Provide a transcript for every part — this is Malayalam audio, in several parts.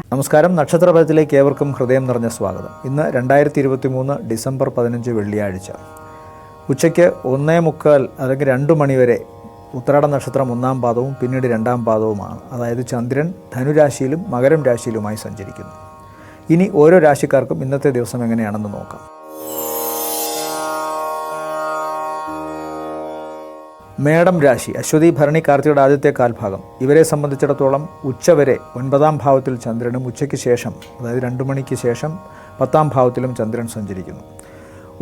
നമസ്കാരം. നക്ഷത്രപഥത്തിലേക്ക് ഏവർക്കും ഹൃദയം നിറഞ്ഞ സ്വാഗതം. ഇന്ന് 2023 ഡിസംബർ 15 വെള്ളിയാഴ്ച ഉച്ചയ്ക്ക് 1:45 അല്ലെങ്കിൽ 2 മണിവരെ ഉത്തരാട നക്ഷത്രം 1-ാം പാദവും പിന്നീട് 2-ാം പാദവുമാണ്. അതായത് ചന്ദ്രൻ ധനുരാശിയിലും മകരം രാശിയിലുമായി സഞ്ചരിക്കുന്നു. ഇനി ഓരോ രാശിക്കാർക്കും ഇന്നത്തെ ദിവസം എങ്ങനെയാണെന്ന് നോക്കാം. മേടം രാശി, അശ്വതി ഭരണി കാർത്തികയുടെ ആദ്യത്തെ കാൽഭാഗം. ഇവരെ സംബന്ധിച്ചിടത്തോളം ഉച്ചവരെ 9-ാം ഭാവത്തിൽ ചന്ദ്രനും ഉച്ചയ്ക്ക് ശേഷം അതായത് 2 മണിക്ക് ശേഷം 10-ാം ഭാവത്തിലും ചന്ദ്രൻ സഞ്ചരിക്കുന്നു.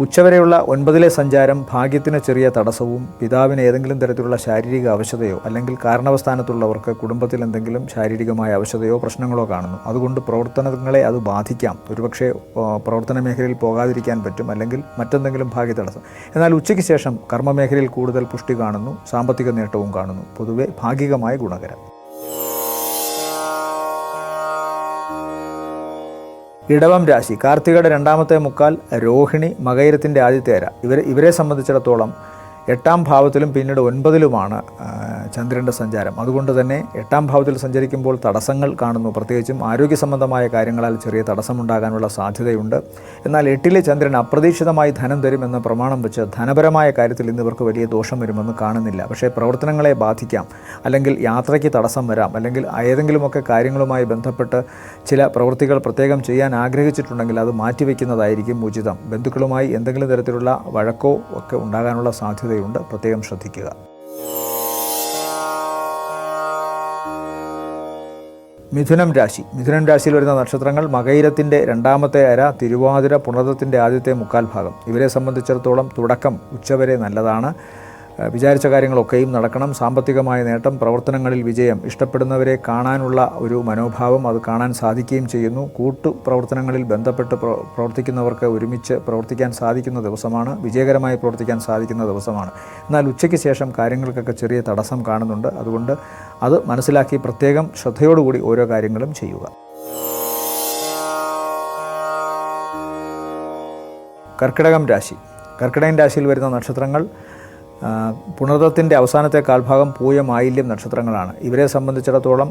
ഉച്ചവരെയുള്ള 9-ലെ സഞ്ചാരം ഭാഗ്യത്തിന് ചെറിയ തടസ്സവും പിതാവിന് ഏതെങ്കിലും തരത്തിലുള്ള ശാരീരിക അവശതയോ അല്ലെങ്കിൽ കാരണവസ്ഥാനത്തുള്ളവർക്ക് കുടുംബത്തിൽ എന്തെങ്കിലും ശാരീരികമായ അവശതയോ പ്രശ്നങ്ങളോ കാണുന്നു. അതുകൊണ്ട് പ്രവർത്തനങ്ങളെ അത് ബാധിക്കാം. ഒരുപക്ഷെ പ്രവർത്തന മേഖലയിൽ പോകാതിരിക്കാൻ പറ്റും, അല്ലെങ്കിൽ മറ്റെന്തെങ്കിലും ഭാഗ്യ തടസ്സം. എന്നാൽ ഉച്ചയ്ക്ക് ശേഷം കർമ്മമേഖലയിൽ കൂടുതൽ പുഷ്ടി കാണുന്നു, സാമ്പത്തിക നേട്ടവും കാണുന്നു. പൊതുവെ ഭാഗികമായ ഗുണകരം. ഇടവം രാശി, കാർത്തികയുടെ 2-ാമത്തെ മുക്കാൽ, രോഹിണി മകയിരത്തിൻ്റെ ആദ്യത്തെ അര. ഇവരെ സംബന്ധിച്ചിടത്തോളം 8-ാം ഭാവത്തിലും പിന്നീട് 9-ലുമാണ് ചന്ദ്രൻ്റെ സഞ്ചാരം. അതുകൊണ്ട് തന്നെ 8-ാം ഭാവത്തിൽ സഞ്ചരിക്കുമ്പോൾ തടസ്സങ്ങൾ കാണുന്നു. പ്രത്യേകിച്ചും ആരോഗ്യ സംബന്ധമായ കാര്യങ്ങളാൽ ചെറിയ തടസ്സമുണ്ടാകാനുള്ള സാധ്യതയുണ്ട്. എന്നാൽ 8-ലെ ചന്ദ്രൻ അപ്രതീക്ഷിതമായി ധനം തരുമെന്ന പ്രമാണം വെച്ച് ധനപരമായ കാര്യത്തിൽ ഇന്നിവർക്ക് വലിയ ദോഷം വരുമെന്ന് കാണുന്നില്ല. പക്ഷേ പ്രവർത്തനങ്ങളെ ബാധിക്കാം, അല്ലെങ്കിൽ യാത്രയ്ക്ക് തടസ്സം വരാം, അല്ലെങ്കിൽ ഏതെങ്കിലുമൊക്കെ കാര്യങ്ങളുമായി ബന്ധപ്പെട്ട് ചില പ്രവൃത്തികൾ പ്രത്യേകം ചെയ്യാൻ ആഗ്രഹിച്ചിട്ടുണ്ടെങ്കിൽ അത് മാറ്റിവെക്കുന്നതായിരിക്കും ഉചിതം. ബന്ധുക്കളുമായി എന്തെങ്കിലും തരത്തിലുള്ള വഴക്കോ ഒക്കെ ഉണ്ടാകാനുള്ള സാധ്യതയുണ്ട്. പ്രത്യേകം ശ്രദ്ധിക്കുക. മിഥുനം രാശി, മിഥുനം രാശിയിൽ വരുന്ന നക്ഷത്രങ്ങൾ മകയിരത്തിൻ്റെ 2-ാമത്തെ അര, തിരുവാതിര, പുണർദത്തിൻ്റെ ആദ്യത്തെ മുക്കാൽ ഭാഗം. ഇവരെ സംബന്ധിച്ചിടത്തോളം തുടക്കം ഉച്ചവരെ നല്ലതാണ്. വിചാരിച്ച കാര്യങ്ങളൊക്കെയും നടക്കണം. സാമ്പത്തികമായ നേട്ടം, പ്രവർത്തനങ്ങളിൽ വിജയം, ഇഷ്ടപ്പെടുന്നവരെ കാണാനുള്ള ഒരു മനോഭാവം അത് കാണാൻ സാധിക്കുകയും ചെയ്യുന്നു. പ്രവർത്തനങ്ങളിൽ ബന്ധപ്പെട്ട് പ്രവർത്തിക്കുന്നവർക്ക് ഒരുമിച്ച് പ്രവർത്തിക്കാൻ സാധിക്കുന്ന ദിവസമാണ്. വിജയകരമായി പ്രവർത്തിക്കാൻ സാധിക്കുന്ന ദിവസമാണ്. എന്നാൽ ഉച്ചയ്ക്ക് ശേഷം കാര്യങ്ങൾക്കൊക്കെ ചെറിയ തടസ്സം കാണുന്നുണ്ട്. അതുകൊണ്ട് അത് മനസ്സിലാക്കി പ്രത്യേകം ശ്രദ്ധയോടുകൂടി ഓരോ കാര്യങ്ങളും ചെയ്യുക. കർക്കിടകം രാശി, കർക്കിടകൻ രാശിയിൽ വരുന്ന നക്ഷത്രങ്ങൾ പുണർദത്തിൻ്റെ അവസാനത്തെ കാൽഭാഗം, പൂയം, ആയില്യം നക്ഷത്രങ്ങളാണ്. ഇവരെ സംബന്ധിച്ചിടത്തോളം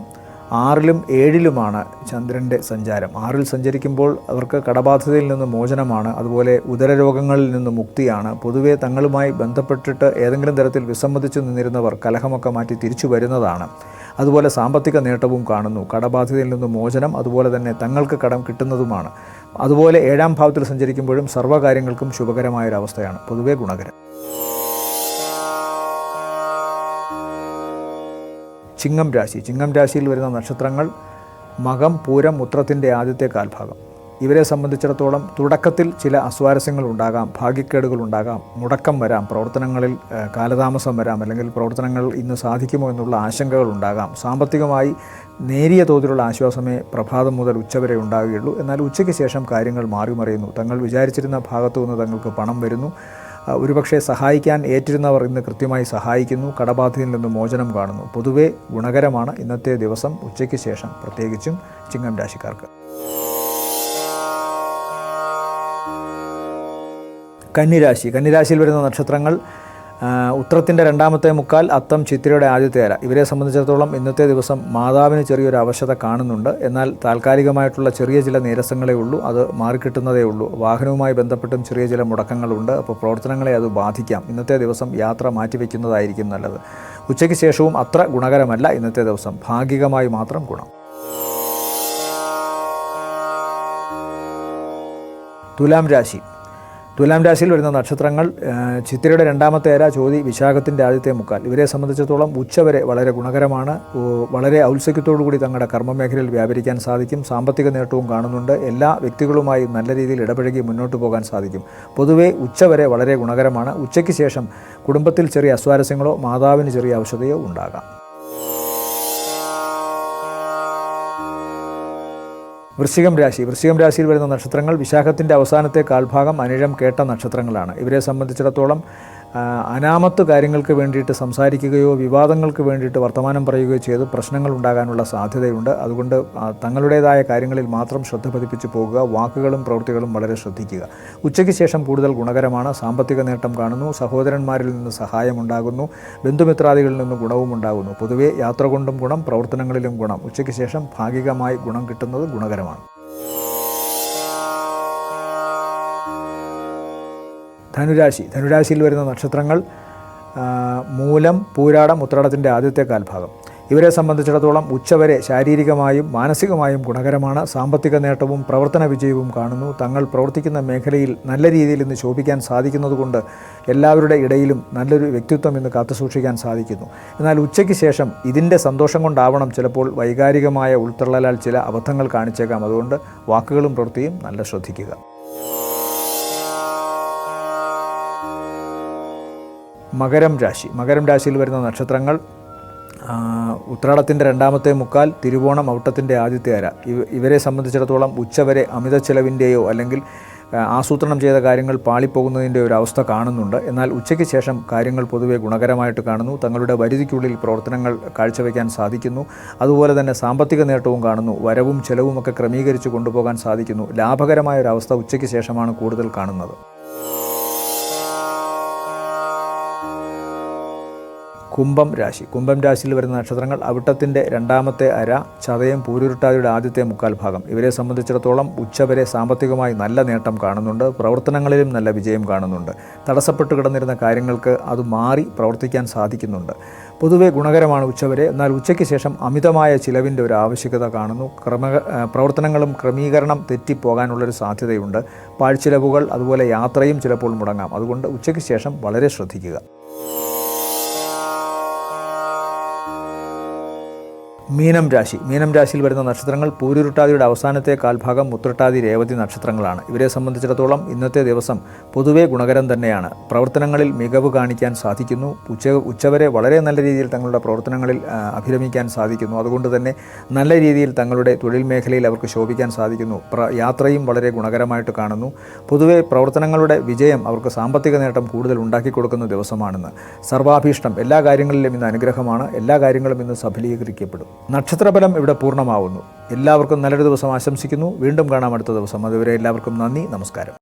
6-ലും 7-ലുമാണ് ചന്ദ്രൻ്റെ സഞ്ചാരം. 6-ൽ സഞ്ചരിക്കുമ്പോൾ അവർക്ക് കടബാധ്യതയിൽ നിന്ന് മോചനമാണ്. അതുപോലെ ഉദരരോഗങ്ങളിൽ നിന്ന് മുക്തിയാണ്. പൊതുവെ തങ്ങളുമായി ബന്ധപ്പെട്ടിട്ട് ഏതെങ്കിലും തരത്തിൽ വിസമ്മതിച്ചു നിന്നിരുന്നവർ കലഹമൊക്കെ മാറ്റി തിരിച്ചു വരുന്നതാണ്. അതുപോലെ സാമ്പത്തിക നേട്ടവും കാണുന്നു. കടബാധ്യതയിൽ നിന്ന് മോചനം, അതുപോലെ തന്നെ തങ്ങൾക്ക് കടം കിട്ടുന്നതുമാണ്. അതുപോലെ 7-ാം ഭാവത്തിൽ സഞ്ചരിക്കുമ്പോഴും സർവ്വകാര്യങ്ങൾക്കും ശുഭകരമായൊരവസ്ഥയാണ്. പൊതുവെ ഗുണകരം. ചിങ്ങം രാശി, ചിങ്ങം രാശിയിൽ വരുന്ന നക്ഷത്രങ്ങൾ മകം, പൂരം, ഉത്രത്തിൻ്റെ ആദ്യത്തെ കാൽഭാഗം. ഇവരെ സംബന്ധിച്ചിടത്തോളം തുടക്കത്തിൽ ചില അസ്വാരസ്യങ്ങൾ ഉണ്ടാകാം, ഭാഗ്യക്കേടുകൾ ഉണ്ടാകാം, മുടക്കം വരാം, പ്രവർത്തനങ്ങളിൽ കാലതാമസം വരാം, അല്ലെങ്കിൽ പ്രവർത്തനങ്ങൾ ഇന്ന് സാധിക്കുമോ എന്നുള്ള ആശങ്കകൾ ഉണ്ടാകാം. സാമ്പത്തികമായി നേരിയ തോതിലുള്ള ആശ്വാസമേ പ്രഭാതം മുതൽ ഉച്ചവരെ ഉണ്ടാവുകയുള്ളൂ. എന്നാൽ ഉച്ചയ്ക്ക് ശേഷം കാര്യങ്ങൾ മാറിമറിയുന്നു. തങ്ങൾ വിചാരിച്ചിരുന്ന ഭാഗത്തു നിന്ന് തങ്ങൾക്ക് പണം വരുന്നു. ഒരുപക്ഷെ സഹായിക്കാൻ ഏറ്റിരുന്നവർ ഇന്ന് കൃത്യമായി സഹായിക്കുന്നു. കടബാധ്യതയിൽ നിന്ന് മോചനം കാണുന്നു. പൊതുവെ ഗുണകരമാണ് ഇന്നത്തെ ദിവസം ഉച്ചയ്ക്ക് ശേഷം, പ്രത്യേകിച്ചും ചിങ്ങം രാശിക്കാർക്ക്. കന്നിരാശി, കന്നിരാശിയിൽ വരുന്ന നക്ഷത്രങ്ങൾ ഉത്രത്തിൻ്റെ 2-ാമത്തെ മുക്കാൽ, അത്തം, ചിത്തിരയുടെ ആദ്യത്തെ അര. ഇവരെ സംബന്ധിച്ചിടത്തോളം ഇന്നത്തെ ദിവസം മാതാവിന് ചെറിയൊരു അവശത കാണുന്നുണ്ട്. എന്നാൽ താൽക്കാലികമായിട്ടുള്ള ചെറിയ ചില നീരസങ്ങളേ ഉള്ളൂ. അത് മാറിക്കിട്ടുന്നതേ ഉള്ളൂ. വാഹനവുമായി ബന്ധപ്പെട്ടും ചെറിയ ചില മുടക്കങ്ങളുണ്ട്. അപ്പോൾ പ്രവർത്തനങ്ങളെ അത് ബാധിക്കാം. ഇന്നത്തെ ദിവസം യാത്ര മാറ്റിവെക്കുന്നതായിരിക്കും നല്ലത്. ഉച്ചയ്ക്ക് ശേഷവും അത്ര ഗുണകരമല്ല ഇന്നത്തെ ദിവസം. ഭാഗികമായി മാത്രം ഗുണം. തുലാം രാശി, തുലാം രാശിയിൽ വരുന്ന നക്ഷത്രങ്ങൾ ചിത്തിരയുടെ 2-ാമത്തെ അര, ചോതി, വിശാഖത്തിൻ്റെ ആദ്യത്തെ മുക്കാൽ. ഇവരെ സംബന്ധിച്ചിടത്തോളം ഉച്ചവരെ വളരെ ഗുണകരമാണ്. വളരെ ഔത്സുക്യത്തോടുകൂടി തങ്ങളുടെ കർമ്മമേഖലയിൽ വ്യാപരിക്കാൻ സാധിക്കും. സാമ്പത്തിക നേട്ടവും കാണുന്നുണ്ട്. എല്ലാ വ്യക്തികളുമായി നല്ല രീതിയിൽ ഇടപഴകി മുന്നോട്ട് പോകാൻ സാധിക്കും. പൊതുവേ ഉച്ചവരെ വളരെ ഗുണകരമാണ്. ഉച്ചയ്ക്ക് ശേഷം കുടുംബത്തിൽ ചെറിയ അസ്വാരസ്യങ്ങളോ മാതാവിന് ചെറിയ അവശതയോ ഉണ്ടാകാം. വൃശ്ചികം രാശി, വൃശ്ചികം രാശിയിൽ വരുന്ന നക്ഷത്രങ്ങൾ വിശാഖത്തിൻ്റെ അവസാനത്തെ കാൽഭാഗം, അനിഴം, കേട്ട നക്ഷത്രങ്ങളാണ്. ഇവരെ സംബന്ധിച്ചിടത്തോളം അനാമത്ത് കാര്യങ്ങൾക്ക് വേണ്ടിയിട്ട് സംസാരിക്കുകയോ വിവാദങ്ങൾക്ക് വേണ്ടിയിട്ട് വർത്തമാനം പറയുകയോ ചെയ്ത് പ്രശ്നങ്ങൾ ഉണ്ടാകാനുള്ള സാധ്യതയുണ്ട്. അതുകൊണ്ട് തങ്ങളുടേതായ കാര്യങ്ങളിൽ മാത്രം ശ്രദ്ധ പതിപ്പിച്ച് പോകുക. വാക്കുകളും പ്രവൃത്തികളും വളരെ ശ്രദ്ധിക്കുക. ഉച്ചയ്ക്ക് ശേഷം കൂടുതൽ ഗുണകരമാണ്. സാമ്പത്തിക നേട്ടം കാണുന്നു. സഹോദരന്മാരിൽ നിന്ന് സഹായമുണ്ടാകുന്നു. ബന്ധുമിത്രാദികളിൽ നിന്ന് ഗുണവും ഉണ്ടാകുന്നു. പൊതുവേ യാത്ര കൊണ്ടും ഗുണം, പ്രവർത്തനങ്ങളിലും ഗുണം. ഉച്ചയ്ക്ക് ശേഷം ഭാഗികമായി ഗുണം കിട്ടുന്നത് ഗുണകരമാണ്. ധനുരാശിയിൽ വരുന്ന നക്ഷത്രങ്ങൾ മൂലം, പൂരാടം, ഉത്രാടത്തിൻ്റെ ആദ്യത്തെ കാൽഭാഗം. ഇവരെ സംബന്ധിച്ചിടത്തോളം ഉച്ചവരെ ശാരീരികമായും മാനസികമായും ഗുണകരമാണ്. സാമ്പത്തിക നേട്ടവും പ്രവർത്തന വിജയവും കാണുന്നു. തങ്ങൾ പ്രവർത്തിക്കുന്ന മേഖലയിൽ നല്ല രീതിയിൽ ഇന്ന് ശോഭിക്കാൻ സാധിക്കുന്നതുകൊണ്ട് എല്ലാവരുടെ ഇടയിലും നല്ലൊരു വ്യക്തിത്വം ഇന്ന് കാത്തുസൂക്ഷിക്കാൻ സാധിക്കുന്നു. എന്നാൽ ഉച്ചയ്ക്ക് ശേഷം ഇതിൻ്റെ സന്തോഷം കൊണ്ടാവണം ചിലപ്പോൾ വൈകാരികമായ ഉൾത്തള്ളലാൽ ചില അബദ്ധങ്ങൾ കാണിച്ചേക്കാം. അതുകൊണ്ട് വാക്കുകളും പ്രവൃത്തിയും നല്ല ശ്രദ്ധിക്കുക. മകരം രാശിയിൽ വരുന്ന നക്ഷത്രങ്ങൾ ഉത്രാടത്തിൻ്റെ രണ്ടാമത്തെ മുക്കാൽ, തിരുവോണം, ഔട്ടത്തിൻ്റെ ആദ്യത്തെ അര. ഇവരെ സംബന്ധിച്ചിടത്തോളം ഉച്ചവരെ അമിത ചെലവിൻ്റെയോ അല്ലെങ്കിൽ ആസൂത്രണം ചെയ്ത കാര്യങ്ങൾ പാളിപ്പോകുന്നതിൻ്റെ ഒരു അവസ്ഥ കാണുന്നുണ്ട്. എന്നാൽ ഉച്ചയ്ക്ക് ശേഷം കാര്യങ്ങൾ പൊതുവെ ഗുണകരമായിട്ട് കാണുന്നു. തങ്ങളുടെ പരിധിക്കുള്ളിൽ പ്രവർത്തനങ്ങൾ കാഴ്ചവെക്കാൻ സാധിക്കുന്നു. അതുപോലെ തന്നെ സാമ്പത്തിക നേട്ടവും കാണുന്നു. വരവും ചെലവുമൊക്കെ ക്രമീകരിച്ച് കൊണ്ടുപോകാൻ സാധിക്കുന്നു. ലാഭകരമായ ഒരു അവസ്ഥ ഉച്ചയ്ക്ക് ശേഷമാണ് കൂടുതൽ കാണുന്നത്. കുംഭം രാശിയിൽ വരുന്ന നക്ഷത്രങ്ങൾ അവിട്ടത്തിൻ്റെ രണ്ടാമത്തെ അര, ചതയം, പൂരുരുട്ടാതിയുടെ ആദ്യത്തെ മുക്കാൽ ഭാഗം. ഇവരെ സംബന്ധിച്ചിടത്തോളം ഉച്ചവരെ സാമ്പത്തികമായി നല്ല നേട്ടം കാണുന്നുണ്ട്. പ്രവർത്തനങ്ങളിലും നല്ല വിജയം കാണുന്നുണ്ട്. തടസ്സപ്പെട്ട് കിടന്നിരുന്ന കാര്യങ്ങൾക്ക് അത് മാറി പ്രവർത്തിക്കാൻ സാധിക്കുന്നുണ്ട്. പൊതുവെ ഗുണകരമാണ് ഉച്ചവരെ. എന്നാൽ ഉച്ചയ്ക്ക് ശേഷം അമിതമായ ചിലവിൻ്റെ ഒരു ആവശ്യകത കാണുന്നു. പ്രവർത്തനങ്ങളും ക്രമീകരണം തെറ്റിപ്പോകാനുള്ളൊരു സാധ്യതയുണ്ട്. പാഴ്ചിലവുകൾ അതുപോലെ യാത്രയും ചിലപ്പോൾ മുടങ്ങാം. അതുകൊണ്ട് ഉച്ചയ്ക്ക് ശേഷം വളരെ ശ്രദ്ധിക്കുക. മീനം രാശിയിൽ വരുന്ന നക്ഷത്രങ്ങൾ പൂരുരുട്ടാതിയുടെ അവസാനത്തെ കാൽഭാഗം, ഉത്രട്ടാതി, രേവതി നക്ഷത്രങ്ങളാണ്. ഇവരെ സംബന്ധിച്ചിടത്തോളം ഇന്നത്തെ ദിവസം പൊതുവെ ഗുണകരം തന്നെയാണ്. പ്രവർത്തനങ്ങളിൽ മികവ് കാണിക്കാൻ സാധിക്കുന്നു. ഉച്ചവരെ വളരെ നല്ല രീതിയിൽ തങ്ങളുടെ പ്രവർത്തനങ്ങളിൽ അഭിരമിക്കാൻ സാധിക്കുന്നു. അതുകൊണ്ട് തന്നെ നല്ല രീതിയിൽ തങ്ങളുടെ തൊഴിൽ മേഖലയിൽ അവർക്ക് ശോഭിക്കാൻ സാധിക്കുന്നു. യാത്രയും വളരെ ഗുണകരമായിട്ട് കാണുന്നു. പൊതുവെ പ്രവർത്തനങ്ങളുടെ വിജയം അവർക്ക് സാമ്പത്തിക നേട്ടം കൂടുതൽ ഉണ്ടാക്കി കൊടുക്കുന്ന ദിവസമാണെന്ന്. സർവാഭീഷ്ടം, എല്ലാ കാര്യങ്ങളിലും ഇന്ന് അനുഗ്രഹമാണ്. എല്ലാ കാര്യങ്ങളും ഇന്ന് സഫലീകരിക്കപ്പെടും. നക്ഷത്രഫലം ഇവിടെ പൂർണ്ണമാവുന്നു. എല്ലാവർക്കും നല്ലൊരു ദിവസം ആശംസിക്കുന്നു. വീണ്ടും കാണാം അടുത്ത ദിവസം. അതുവരെ എല്ലാവർക്കും നന്ദി, നമസ്കാരം.